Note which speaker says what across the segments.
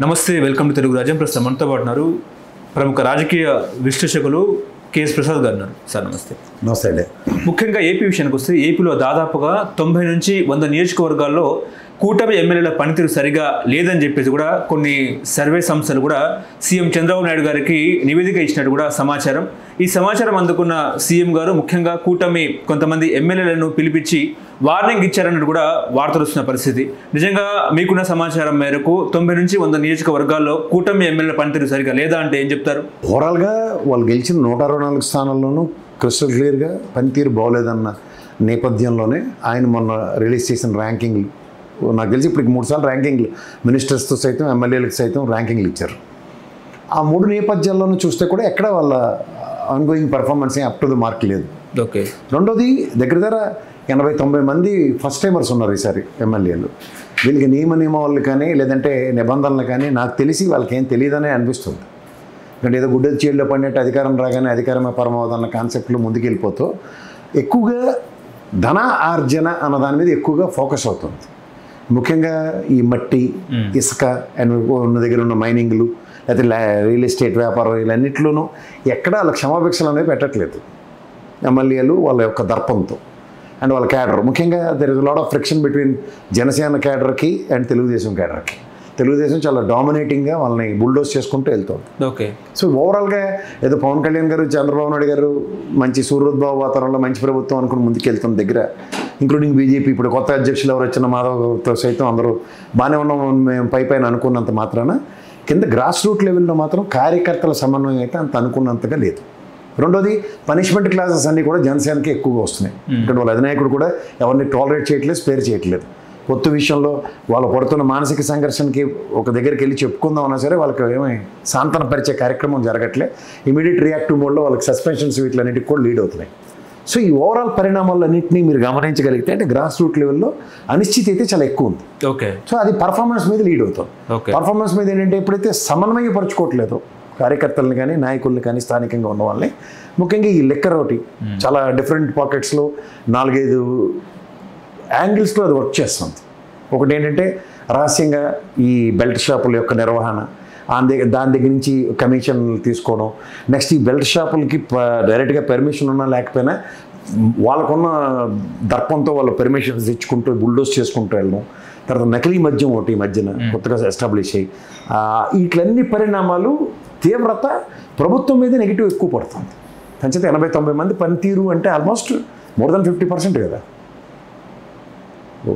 Speaker 1: నమస్తే, welcome to Telugu రాజ్యం. ప్రస్తుతం మనతో పాటు ఉన్నారు ప్రముఖ రాజకీయ విశ్లేషకులు కేఎస్ ప్రసాద్ గారు ఉన్నారు. సార్ నమస్తే.
Speaker 2: నమస్తే అండి.
Speaker 1: ముఖ్యంగా ఏపీ విషయానికి వస్తే ఏపీలో దాదాపుగా 90 నుంచి 100 నియోజకవర్గాల్లో కూటమి ఎమ్మెల్యేల పనితీరు సరిగా లేదని చెప్పేసి కూడా కొన్ని సర్వే సంస్థలు కూడా సీఎం చంద్రబాబు నాయుడు గారికి నివేదిక ఇచ్చినట్టు కూడా సమాచారం. ఈ సమాచారం అందుకున్న సీఎం గారు ముఖ్యంగా కూటమి కొంతమంది ఎమ్మెల్యేలను పిలిపించి వార్నింగ్ ఇచ్చారన్నట్టు కూడా వార్తలు వస్తున్న పరిస్థితి. నిజంగా మీకున్న సమాచారం మేరకు 90 నుంచి 100 నియోజకవర్గాల్లో కూటమి ఎమ్మెల్యేల పనితీరు సరిగా లేదా అంటే ఏం చెప్తారు?
Speaker 2: ఓవరాల్గా వాళ్ళు గెలిచిన 124 స్థానాల్లోనూ క్రిస్టల్ క్లియర్గా పనితీరు బాగోలేదన్న నేపథ్యంలోనే ఆయన మొన్న రిలీజ్ చేసిన ర్యాంకింగ్లు, నాకు తెలిసి ఇప్పటికి 3 సార్లు ర్యాంకింగ్లు మినిస్టర్స్తో సైతం ఎమ్మెల్యేలకు సైతం ర్యాంకింగ్లు ఇచ్చారు. ఆ 3 నేపథ్యాల్లోనూ చూస్తే కూడా ఎక్కడ వాళ్ళ ongoing performance up to the mark లేదు.
Speaker 1: ఓకే.
Speaker 2: రెండోది దగ్గర 80-90 మంది ఫస్ట్ టైమర్స్ ఉన్నారు ఈసారి ఎమ్మెల్యేలు. వీళ్ళకి నియమావళి కానీ లేదంటే నిబంధనలు కానీ నాకు తెలిసి వాళ్ళకి ఏం తెలియదనే అనిపిస్తుంది. ఎందుకంటే ఏదో గుడ్డ చీళ్ళలో పడినట్టు అధికారం రాగానే అధికారమే పరమావధి అన్న కాన్సెప్ట్లో ముందుకెళ్ళిపోతూ ఎక్కువగా ధన ఆర్జన అన్న దాని మీద ఎక్కువగా ఫోకస్ అవుతుంది. ముఖ్యంగా ఈ మట్టి, ఇసుక అండ్ ఉన్న దగ్గర ఉన్న మైనింగ్లు లేకపోతే రియల్ ఎస్టేట్ వ్యాపారం వీళ్ళన్నింటిలోనూ ఎక్కడ వాళ్ళ క్షమాభిక్షలు అనేవి పెట్టట్లేదు ఎమ్మెల్యేలు వాళ్ళ యొక్క దర్పంతో అండ్ వాళ్ళ క్యాడర్. ముఖ్యంగా there is lot of friction between Janasena క్యాడర్కి అండ్ తెలుగుదేశం క్యాడర్కి. తెలుగుదేశం చాలా డామినేటింగ్గా వాళ్ళని బుల్డోస్ చేసుకుంటూ వెళ్తుంది.
Speaker 1: ఓకే.
Speaker 2: సో ఓవరాల్గా ఏదో పవన్ కళ్యాణ్ గారు, చంద్రబాబు నాయుడు గారు మంచి సూర్యోద్భవ వాతావరణంలో మంచి ప్రభుత్వం అనుకుని ముందుకెళ్తున్న దగ్గర ఇంక్లూడింగ్ బీజేపీ ఇప్పుడు కొత్త అధ్యక్షులు ఎవరు వచ్చిన మాధవ్తో సైతం అందరూ బాగానే ఉన్నాం మేము పైన అనుకున్నంత మాత్రాన కింద గ్రాస్ రూట్ లెవెల్లో మాత్రం కార్యకర్తల సమన్వయం అయితే అంత అనుకున్నంతగా లేదు. రెండోది పనిష్మెంట్ క్లాసెస్ అన్నీ కూడా జనసేనకి ఎక్కువగా వస్తున్నాయి. ఇక్కడ వాళ్ళ అధినాయకుడు కూడా ఎవరిని టాలరేట్ చేయట్లేదు, స్పేర్ చేయట్లేదు. కొత్త విషయంలో వాళ్ళు పడుతున్న మానసిక సంఘర్షణకి ఒక దగ్గరికి వెళ్ళి చెప్పుకుందాం అన్నా సరే వాళ్ళకి ఏమీ సాంతన పరిచే కార్యక్రమం జరగట్లే. ఇమీడియట్ రియాక్టివ్ మోడ్లో వాళ్ళకి సస్పెన్షన్స్ వీటిలన్నిటికి కూడా లీడ్ అవుతున్నాయి. సో ఈ ఓవరాల్ పరిణామాలన్నింటినీ మీరు గమనించగలిగితే అంటే గ్రాస్ రూట్ లెవెల్లో అనిశ్చితి అయితే చాలా ఎక్కువ ఉంది.
Speaker 1: ఓకే.
Speaker 2: సో అది పర్ఫార్మెన్స్ మీద లీడ్ అవుతుంది. పర్ఫార్మెన్స్ మీద ఏంటంటే ఎప్పుడైతే సమన్వయపరచుకోవట్లేదో కార్యకర్తల్ని కానీ నాయకుల్ని కానీ స్థానికంగా ఉన్న వాళ్ళని, ముఖ్యంగా ఈ లిక్కర్ ఒకటి చాలా డిఫరెంట్ పాకెట్స్లో 4-5 యాంగిల్స్లో అది వర్క్ చేస్తుంది. ఒకటి ఏంటంటే రహస్యంగా ఈ బెల్ట్ షాపుల యొక్క నిర్వహణ, దాని దగ్గర నుంచి కమిషన్లు తీసుకోవడం. నెక్స్ట్ ఈ బెల్ట్ షాపులకి డైరెక్ట్గా పెర్మిషన్ ఉన్నా లేకపోయినా వాళ్ళకున్న దర్పంతో వాళ్ళు పెర్మిషన్స్ ఇచ్చుకుంటూ బుల్డోస్ చేసుకుంటూ వెళ్ళడం. తర్వాత నకిలీ మద్యం ఒకటి మధ్యన కొత్తగా ఎస్టాబ్లిష్ అయ్యి వీటిలన్నీ పరిణామాలు తీవ్రత ప్రభుత్వం మీద నెగిటివ్ ఎక్కువ పడుతుంది. అంచేత 80-90 మంది పనితీరు అంటే ఆల్మోస్ట్ మోర్ దెన్ 50% కదా.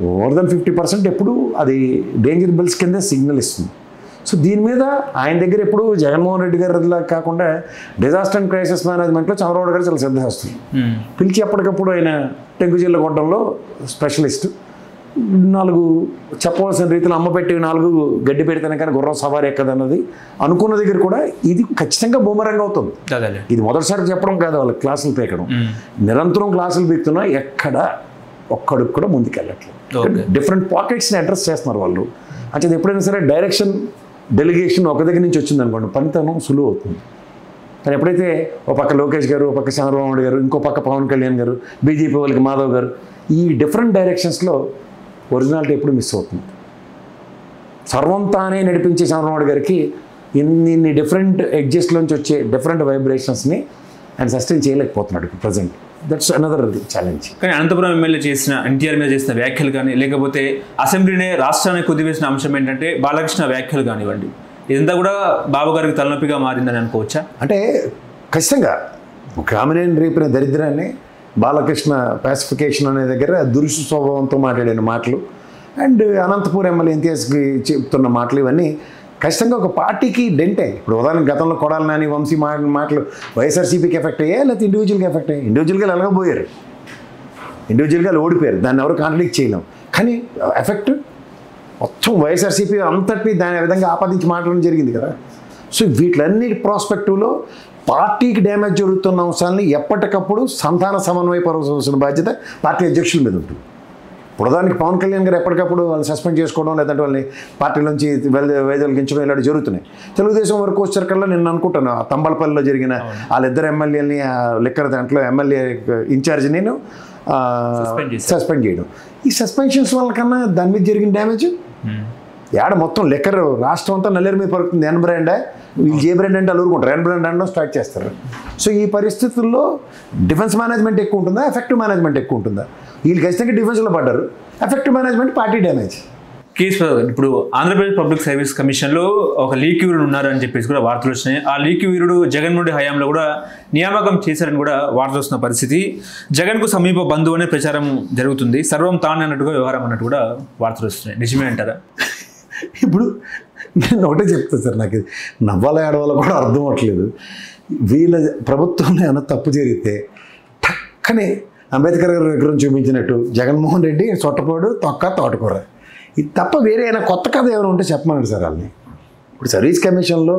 Speaker 2: మోర్ దెన్ 50% ఎప్పుడు అది డేంజర్ బిల్స్ కింద సిగ్నల్ ఇస్తుంది. సో దీని మీద ఆయన దగ్గర ఎప్పుడు జగన్మోహన్ రెడ్డి గారిలా కాకుండా డిజాస్టర్ అండ్ క్రైసిస్ మేనేజ్మెంట్లో చంద్రబాబు గారు చాలా శ్రద్ధ వస్తుంది. పిలిచి ఎప్పటికప్పుడు ఆయన టెంకుజీళ్ళ కొట్టడంలో స్పెషలిస్ట్. 4 చెప్పవలసిన రీతిలో అమ్మ పెట్టి 4 గడ్డి పెడితేనే కానీ గుర్రం సవారీ ఎక్కదన్నది అనుకున్న దగ్గర కూడా ఇది ఖచ్చితంగా బూమరంగ్ అవుతుంది. ఇది మొదటిసారి చెప్పడం కాదు, వాళ్ళకి క్లాసులు పీకడం. నిరంతరం క్లాసులు పీకుతున్నా ఎక్కడ ఒక్కడికి కూడా ముందుకెళ్ళట్లేదు. డిఫరెంట్ పాకెట్స్ని అడ్రస్ చేస్తున్నారు వాళ్ళు. అంటే ఎప్పుడైనా సరే డైరెక్షన్ డెలిగేషన్ ఒక దగ్గర నుంచి వచ్చింది అనుకోండి, పనితనం సులువు అవుతుంది. కానీ ఎప్పుడైతే ఒక పక్క లోకేష్ గారు, ఒక పక్క చంద్రబాబు నాయుడు గారు, ఇంకో పక్క పవన్ కళ్యాణ్ గారు, బీజేపీ వాళ్ళకి మాధవ్ గారు, ఈ డిఫరెంట్ డైరెక్షన్స్లో ఒరిజినాలిటీ ఎప్పుడు మిస్ అవుతుంది. సర్వం తానే నడిపించే చంద్రబాబు నాయుడు గారికి ఇన్ని డిఫరెంట్ ఎడ్జెస్ట్లోంచి వచ్చే డిఫరెంట్ వైబ్రేషన్స్ని ఆయన సస్టైన్ చేయలేకపోతున్నాడు ప్రజెంట్. That's another challenge.
Speaker 1: కానీ అనంతపురం ఎమ్మెల్యే చేసిన ఎన్టీఆర్ మీద చేసిన వ్యాఖ్యలు కానీ లేకపోతే అసెంబ్లీనే రాష్ట్రానికి కుదివేసిన అంశం ఏంటంటే బాలకృష్ణ వ్యాఖ్యలు కానివ్వండి, ఇదంతా కూడా బాబు గారికి తలనొప్పిగా మారిందని అనుకోవచ్చా?
Speaker 2: అంటే ఖచ్చితంగా కామినేని రేపిన దరిద్రాన్ని బాలకృష్ణ పాసిఫికేషన్ అనే దగ్గర దురుసు స్వభావంతో మాట్లాడిన మాటలు అండ్ అనంతపురం ఎమ్మెల్యే ఇంతియాజ్కి చెప్తున్న మాటలు ఇవన్నీ ఖచ్చితంగా ఒక పార్టీకి డెంటే. ఇప్పుడు ఉదాహరణకు గతంలో కొడాలి నాని, వంశీ మాటలు వైఎస్ఆర్సీపీకి ఎఫెక్ట్ అయ్యాయి లేకపోతే ఇండివిజువల్గా ఎఫెక్ట్ అయ్యాయి. ఇండివిజువల్గా ఎలాగోపోయారు, ఇండివిజువల్గా ఓడిపోయారు, దాన్ని ఎవరు కాంట్రడిక్ట్ చేయలేం. కానీ ఎఫెక్ట్ మొత్తం వైఎస్ఆర్సీపీ అంతటినీ దాని విధంగా ఆపాదించి మాట్లాడడం జరిగింది కదా. సో వీటిలన్నిటి ప్రాస్పెక్టివ్లో పార్టీకి డ్యామేజ్ జరుగుతున్న అంశాలని ఎప్పటికప్పుడు సంధాన సమన్వయపరచాల్సిన బాధ్యత పార్టీ అధ్యక్షుల మీద ఉంటుంది. ఇప్పుడు దానికి పవన్ కళ్యాణ్ గారు ఎప్పటికప్పుడు వాళ్ళు సస్పెండ్ చేసుకోవడం లేదంటే వాళ్ళని పార్టీ నుంచి వైదొలిగించడం ఇలాంటి జరుగుతున్నాయి. తెలుగుదేశం వరకు వచ్చేసరికల్లా నేను అనుకుంటాను తంబలపల్లిలో జరిగిన వాళ్ళిద్దరు ఎమ్మెల్యేలని లిక్కర్ దాంట్లో ఎమ్మెల్యే ఇన్ఛార్జ్ నేను సస్పెండ్ చేయడం. ఈ సస్పెన్షన్స్ వల్ల కన్నా దాని మీద జరిగిన డ్యామేజ్ ఏడ మొత్తం లెక్కర్ రాష్ట్రం అంతా నల్లేరు మీద పడుతుంది. ఎన్ బ్రాండే వీళ్ళు జే బ్రాండ్ అంటే అలుగుకుంటారు, ఎన్ బ్రాండ్ అనడం స్టార్ట్ చేస్తారు. సో ఈ పరిస్థితుల్లో డిఫెన్స్ మేనేజ్మెంట్ ఎక్కువ ఉంటుందా, ఎఫెక్టివ్ మేనేజ్మెంట్ ఎక్కువ ఉంటుందా? వీళ్ళు ఖచ్చితంగా డిఫెన్స్లో పడ్డారు. Effective management party damage.
Speaker 1: Case ఇప్పుడు ఆంధ్రప్రదేశ్ పబ్లిక్ సర్వీస్ కమిషన్లో ఒక లీక్ వీరుడు ఉన్నారని చెప్పేసి కూడా వార్తలు వచ్చినాయి. ఆ లీక్ వీరుడు జగన్మోహన్ రెడ్డి హయాంలో కూడా నియామకం చేశారని కూడా వార్తలు వస్తున్న పరిస్థితి. జగన్కు సమీప బంధువు అనే ప్రచారం జరుగుతుంది. సర్వం తానే అన్నట్టుగా వ్యవహారం అన్నట్టు కూడా వార్తలు వస్తున్నాయి. నిజమే అంటారా?
Speaker 2: ఇప్పుడు నేను ఒకటే చెప్తాను సార్, నాకు నవ్వాల ఏడవాలో కూడా అర్థం అవ్వట్లేదు. వీళ్ళ ప్రభుత్వంలో ఏమైనా తప్పు జరిగితే టక్కనే అంబేద్కర్ గారి విగ్రహం చూపించినట్టు జగన్మోహన్ రెడ్డి సొట్టపోడు తొక్క తోటకూర, ఇది తప్ప వేరే అయినా కొత్త కథ ఏమైనా ఉంటే చెప్పమన్నాడు సార్ వాళ్ళని. ఇప్పుడు సర్వీస్ కమిషన్లో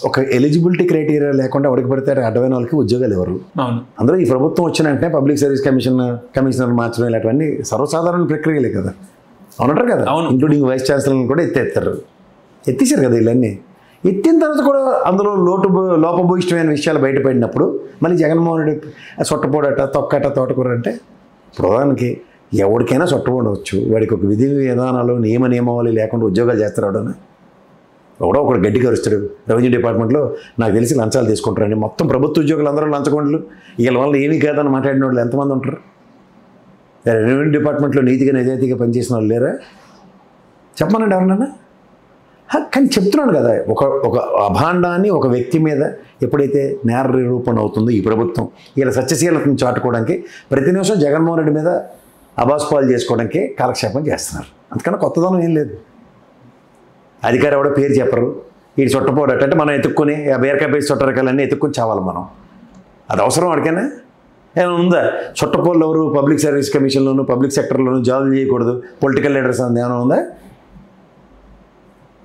Speaker 2: ఒక ఎలిజిబిలిటీ క్రైటీరియా లేకుండా ఎవరికి పడితే అడ్డమైన వాళ్ళకి ఉద్యోగాలు ఎవరు? అందులో ఈ ప్రభుత్వం వచ్చిన వెంటనే పబ్లిక్ సర్వీస్ కమిషనర్ మార్చడం ఇలాంటివన్నీ సర్వసాధారణ ప్రక్రియలే కదా, అవునంటారు కదా. ఇంక్లూడింగ్ వైస్ ఛాన్సలర్ని కూడా ఎత్తేసారు కదా వీళ్ళన్నీ. ఎత్తిన తర్వాత కూడా అందులో లోపభూయిష్టమైన విషయాలు బయటపడినప్పుడు మళ్ళీ జగన్మోహన్ రెడ్డి సొట్టపోడట తొక్కట తోటకూర అంటే ప్రధానికి ఎవరికైనా సొట్టపోడవచ్చు. వాడికి ఒక విధి విధానాలు నియమావళి లేకుండా ఉద్యోగాలు చేస్తారు. ఎవడో ఒకడు గడ్డి కరుస్తాడు. రెవెన్యూ డిపార్ట్మెంట్లో నాకు తెలిసి లంచాలు తీసుకుంటారండి. మొత్తం ప్రభుత్వ ఉద్యోగులు అందరూ లంచగొండలు. వీళ్ళ వల్ల ఏమీ కాదని మాట్లాడిన వాళ్ళు ఎంతమంది ఉంటారు? రెవెన్యూ డిపార్ట్మెంట్లో నీతిగా నిజాయితీగా పనిచేసిన వాళ్ళు లేరా? చెప్పమనండి ఎవరన్నా. కానీ చెప్తున్నాను కదా, ఒక అభాండాన్ని ఒక వ్యక్తి మీద ఎప్పుడైతే నేర నిరూపణ అవుతుందో ఈ ప్రభుత్వం వీళ్ళ సత్యశీలతను చాటుకోవడానికి ప్రతి నిమిషం జగన్మోహన్ రెడ్డి మీద అబాస్పాలు చేసుకోవడానికి కాలక్షేపం చేస్తున్నారు. అందుకని కొత్తదనం ఏం లేదు. అధికారి ఎవడో పేరు చెప్పరు, వీడు చుట్టపోడటంటే మనం ఎత్తుక్కొని బీరకాయ పేసి చుట్టరకాలన్నీ ఎత్తుక్కొని చావాలి మనం. అది అవసరం వాడికైనా ఏమైనా ఉందా? చుట్టపోళ్ళు ఎవరు పబ్లిక్ సర్వీస్ కమిషన్లోను పబ్లిక్ సెక్టర్లోనూ జాబులు చేయకూడదు, పొలిటికల్ లీడర్స్ అంది ఏమైనా ఉందా?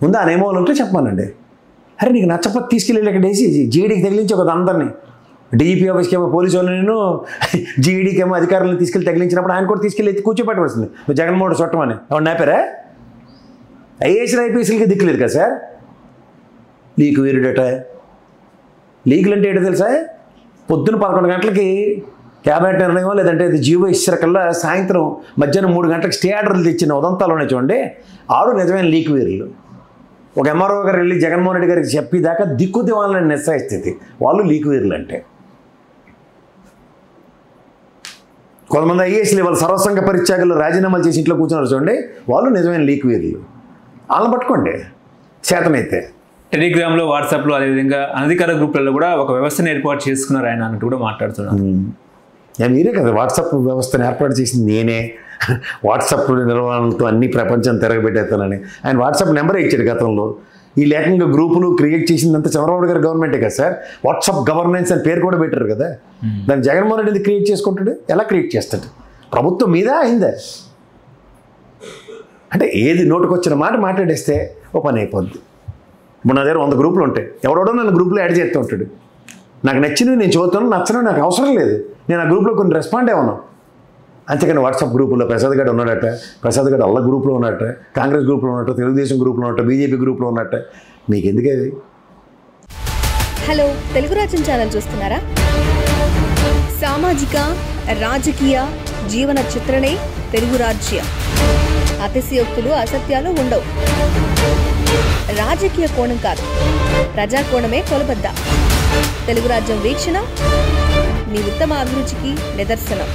Speaker 2: ఆ నియమాలు ఉంటే చెప్పానండి. అరే నీకు నచ్చకపోతే తీసుకెళ్ళి ఇక్కడ వేసి జీఈడీకి తగిలించి ఒక అందరినీ డీఈపీ ఆఫీస్కి ఏమో పోలీసు వాళ్ళను జీఈడీకి ఏమో అధికారులను తీసుకెళ్ళి తగిలించినప్పుడు ఆయన కూడా తీసుకెళ్ళి ఎత్తి కూర్చోపెట్టవలసింది. నువ్వు జగన్మోహన్ చుట్టమని ఎవరు నాపారా? ఐఏఎస్లు ఐపీఎస్లకి దిక్కులేదు కదా సార్. లీక్ వీరుడట. లీకులు అంటే ఏంటో తెలుసా? పొద్దున్న 11 గంటలకి క్యాబినెట్ నిర్ణయం లేదంటే అది జీవో ఇచ్చారకల్లా సాయంత్రం మధ్యాహ్నం 3 గంటలకు స్టే ఆర్డర్లు తెచ్చిన ఉదంతాలోనే చూడండి. ఆడు నిజమైన లీక్ వీరులు. ఒక ఎంఆర్ఓ గారు వెళ్ళి జగన్మోహన్ రెడ్డి గారికి చెప్పేదాకా దిక్కు దివాలని నిస్సాయ స్థితి. వాళ్ళు లీక్ వీరులు అంటే. కొంతమంది ఐఏఎస్లు వాళ్ళు సర్వసంగ పరిత్యాగులు రాజీనామాలు చేసి ఇంట్లో కూర్చున్నారు చూడండి, వాళ్ళు నిజమైన లీక్ వీరులు. వాళ్ళని పట్టుకోండి శాతమైతే.
Speaker 1: టెలిగ్రామ్లో వాట్సాప్లో అదేవిధంగా అనధికార గ్రూపులలో కూడా ఒక వ్యవస్థను ఏర్పాటు చేసుకున్నారు ఆయన అన్నట్టు కూడా మాట్లాడుతున్నారు.
Speaker 2: మీరే కదా వాట్సాప్ వ్యవస్థను ఏర్పాటు చేసింది నేనే, వాట్సాప్ నిర్వహణతో అన్ని ప్రపంచం తిరగబెట్టేస్తానని ఆయన వాట్సాప్ నెంబరే ఇచ్చాడు గతంలో. ఈ లేఖంగా గ్రూపులు క్రియేట్ చేసిందంతా చంద్రబాబు గారి గవర్నమెంటే కదా సార్. వాట్సాప్ గవర్నెన్స్ అని పేరు కూడా పెట్టారు కదా. దాన్ని జగన్మోహన్ రెడ్డి క్రియేట్ చేసుకుంటాడు. ఎలా క్రియేట్ చేస్తాడు? ప్రభుత్వం మీద అయిందా? అంటే ఏది నోటుకొచ్చిన మాట మాట్లాడేస్తే ఓ పని అయిపోద్ది. ఇప్పుడు నా దగ్గర 100 గ్రూపులు ఉంటాయి. ఎవడో నన్ను గ్రూప్లో యాడ్ చేస్తూ ఉంటాడు. నాకు నచ్చినవి నేను చదువుతాను, నచ్చడం నాకు అవసరం లేదు. నేను ఆ గ్రూప్లో కొన్ని రెస్పాండ్ అయ్యాను. అంతేకాని వాట్సాప్ గ్రూపులో ప్రసాద్ గడ్ ఉన్నాడట, ప్రసాద్ గడ్ అల్ల గ్రూప్లో ఉన్నట్ట, కాంగ్రెస్ గ్రూప్లో ఉన్నట్టు, తెలుగుదేశం గ్రూప్లో ఉన్నట్టు, బీజేపీ గ్రూప్లో ఉన్నట్ట. మీకు ఎందుకది?
Speaker 3: హలో, తెలుగు రాజ్యం ఛానల్ చూస్తున్నారా? సామాజిక రాజకీయ జీవన చిత్రణే తెలుగు రాజ్యం. అతిశయోక్తులు అసత్యాలు ఉండవు. రాజకీయ కోణం కాదు, ప్రజా కోణమే కొలబద్ద. తెలుగు రాజ్యం వీక్షణ మీ ఉత్తమ అభిరుచికి నిదర్శనం.